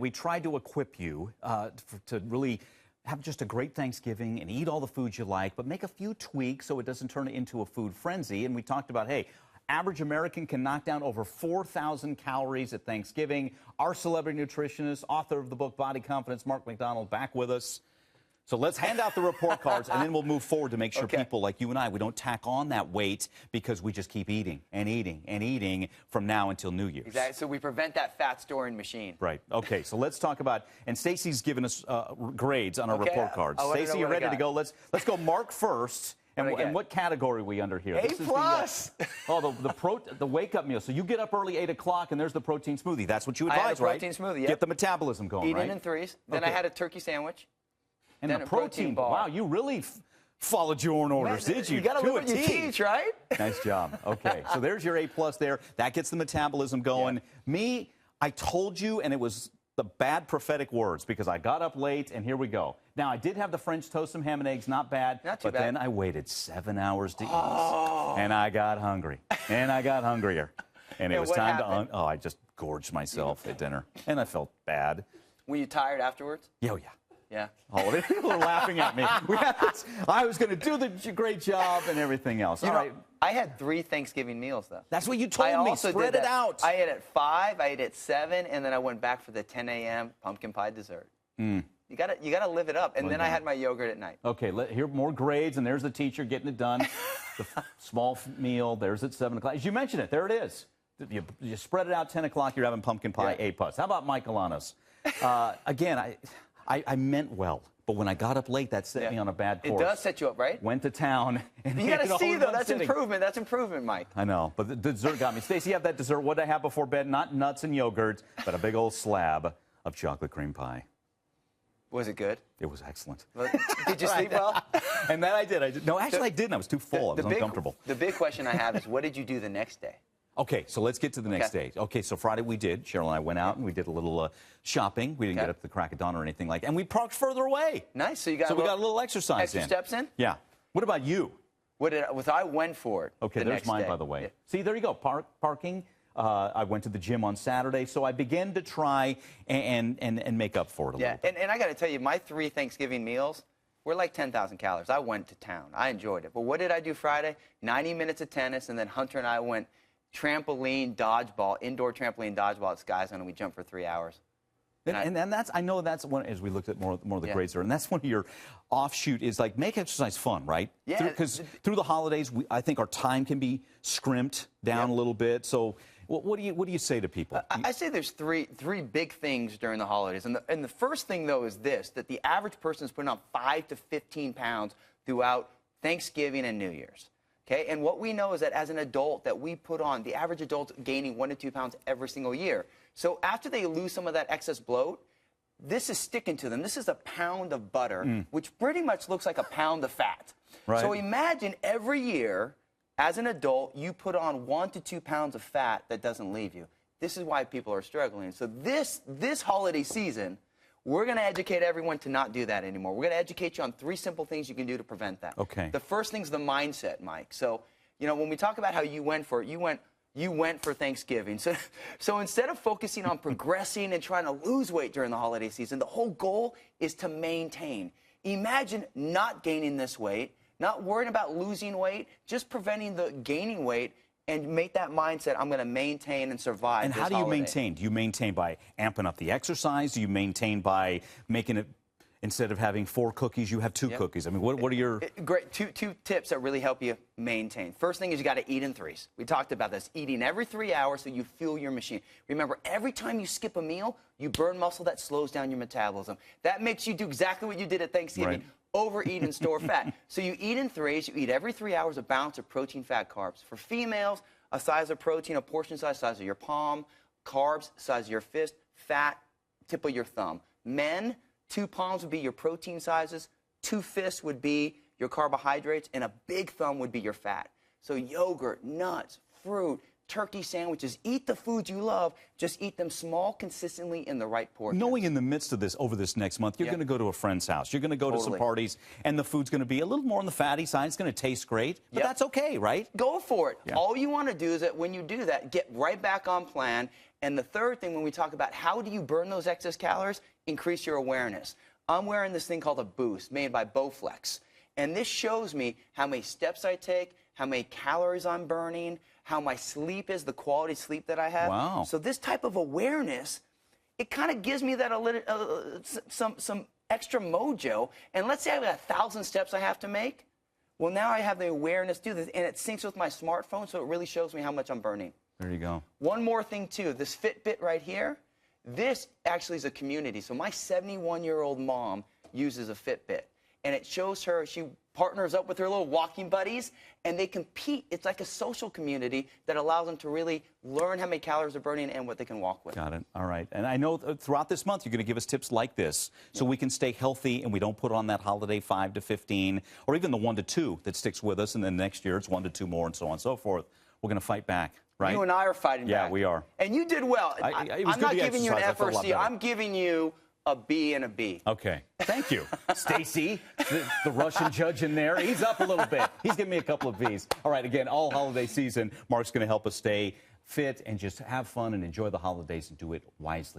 we tried to equip you to really have just a great Thanksgiving and eat all the foods you like, but make a few tweaks so it doesn't turn into a food frenzy. And we talked about, hey, average American can knock down over 4,000 calories at Thanksgiving. Our celebrity nutritionist, author of the book Body Confidence, Mark McDonald, back with us. So let's hand out the report cards, and then we'll move forward to make sure people like you and I, we don't tack on that weight because we just keep eating and eating and eating from now until New Year's. Exactly. So we prevent that fat storing machine. Right. Okay. So let's talk about, and Stacey's given us grades on our report cards. Stacey, you ready to go? Let's go Mark first. And what category are we under here? A+. The wake-up meal. So you get up early, 8 o'clock, and there's the protein smoothie. That's what you advise, I had a right? protein smoothie, yeah. Get the metabolism going, right? Eat it in threes. Then I had a turkey sandwich. And then the protein bar. Wow, you really followed your own orders, did you? You got to live what you teach, right? Nice job. Okay, so there's your A+ there. That gets the metabolism going. Yeah. Me, I told you, and it was the bad prophetic words because I got up late, and here we go. Now, I did have the French toast, some ham and eggs, not bad. Not too bad. But then I waited 7 hours to eat, and I got hungry, and I got hungrier. And it was time to, I just gorged myself at dinner, and I felt bad. Were you tired afterwards? Yeah, oh, yeah. Yeah. Oh, people are laughing at me. I was going to do the great job and everything else. All right. I had 3 Thanksgiving meals, though. That's what you told me. Spread it out. I ate at 5, I ate at 7, and then I went back for the 10 a.m. pumpkin pie dessert. You gotta live it up. And then I had my yogurt at night. Okay, here more grades, and there's the teacher getting it done. The small meal, there's at 7 o'clock. As you mentioned it, there it is. You spread it out, 10 o'clock, you're having pumpkin pie, A+. How about Mike Alanos? Again, I meant well, but when I got up late, that set me on a bad course. It does set you up, right? Went to town. And you got to see, though. That's improvement. That's improvement, Mike. I know, but the dessert got me. Stacey, you have that dessert. What did I have before bed? Not nuts and yogurt, but a big old slab of chocolate cream pie. Was it good? It was excellent. Did you sleep well? And that I did. No, actually, I didn't. I was too full. I was uncomfortable. The big question I have is, what did you do the next day? Okay, so let's get to the next day. Okay, so Friday we did. Cheryl and I went out and we did a little shopping. We didn't get up to the crack of dawn or anything like that. And we parked further away. Nice. So we got a little exercise extra steps in? Yeah. What about you? I went for it. Okay, there's mine, by the way. Yeah. See, there you go. Parking. I went to the gym on Saturday, so I began to try and make up for it a little bit. And I got to tell you, my 3 Thanksgiving meals were like 10,000 calories. I went to town. I enjoyed it. But what did I do Friday? 90 minutes of tennis, and then Hunter and I went trampoline dodgeball, indoor trampoline dodgeball at Sky Zone, and we jumped for 3 hours. And that's, I know that's one, as we looked at more of the grades there, and that's one of your offshoot is like make exercise fun, right? Yeah. Because through the holidays, I think our time can be scrimped down a little bit. So what do you say to people? I say there's three big things during the holidays. And the first thing, though, is this, that the average person is putting on 5 to 15 pounds throughout Thanksgiving and New Year's. Okay, and what we know is that as an adult that we put on, the average adult's gaining 1 to 2 pounds every single year. So after they lose some of that excess bloat, this is sticking to them. This is a pound of butter, which pretty much looks like a pound of fat. Right. So imagine every year, as an adult, you put on 1 to 2 pounds of fat that doesn't leave you. This is why people are struggling. So this holiday season, we're going to educate everyone to not do that anymore. We're going to educate you on 3 simple things you can do to prevent that. Okay. The first thing's the mindset, Mike. So, when we talk about how you went for it, you went for Thanksgiving. So instead of focusing on progressing and trying to lose weight during the holiday season, the whole goal is to maintain. Imagine not gaining this weight, not worrying about losing weight, just preventing the gaining weight, and make that mindset, I'm going to maintain and survive. And how do you maintain? Do you maintain by amping up the exercise? Do you maintain by making it, instead of having 4 cookies, you have 2 cookies? I mean, what are your... Great. Two tips that really help you maintain. First thing is you got to eat in threes. We talked about this. Eating every 3 hours so you fuel your machine. Remember, every time you skip a meal, you burn muscle that slows down your metabolism. That makes you do exactly what you did at Thanksgiving. Right. Overeat and store fat. So you eat in threes. You eat every 3 hours a balance of protein, fat, carbs. For females, a size of protein, a portion size of your palm. Carbs, size of your fist. Fat, tip of your thumb. Men, 2 palms would be your protein sizes. 2 fists would be your carbohydrates. And a big thumb would be your fat. So yogurt, nuts, fruit, turkey sandwiches. Eat the foods you love. Just eat them small, consistently in the right portions. Knowing in the midst of this, over this next month, you're going to go to a friend's house. You're going to go to some parties, and the food's going to be a little more on the fatty side. It's going to taste great, but that's okay, right? Go for it. All you want to do is that when you do that, get right back on plan And the third thing, when we talk about how do you burn those excess calories, increase your awareness. I'm wearing this thing called a Boost made by Bowflex. And this shows me how many steps I take, how many calories I'm burning, how my sleep is, the quality sleep that I have. Wow. So this type of awareness, it kind of gives me that some extra mojo. And let's say I have 1,000 steps I have to make. Well, now I have the awareness to do this, and it syncs with my smartphone, so it really shows me how much I'm burning. There you go. One more thing, too. This Fitbit right here, this actually is a community. So my 71-year-old mom uses a Fitbit, and it shows her, she partners up with her little walking buddies, and they compete. It's like a social community that allows them to really learn how many calories they're burning and what they can walk with. Got it. All right. And I know throughout this month you're going to give us tips like this so we can stay healthy and we don't put on that holiday 5 to 15 or even the 1 to 2 that sticks with us, and then next year it's 1 to 2 more and so on and so forth. We're going to fight back. Right? You and I are fighting back. Yeah, we are. And you did well. I'm not giving you an F or a C. I'm giving you a B and a B. Okay. Thank you. Stacy, the Russian judge in there, he's up a little bit. He's giving me a couple of Bs. All right, again, all holiday season, Mark's going to help us stay fit and just have fun and enjoy the holidays and do it wisely.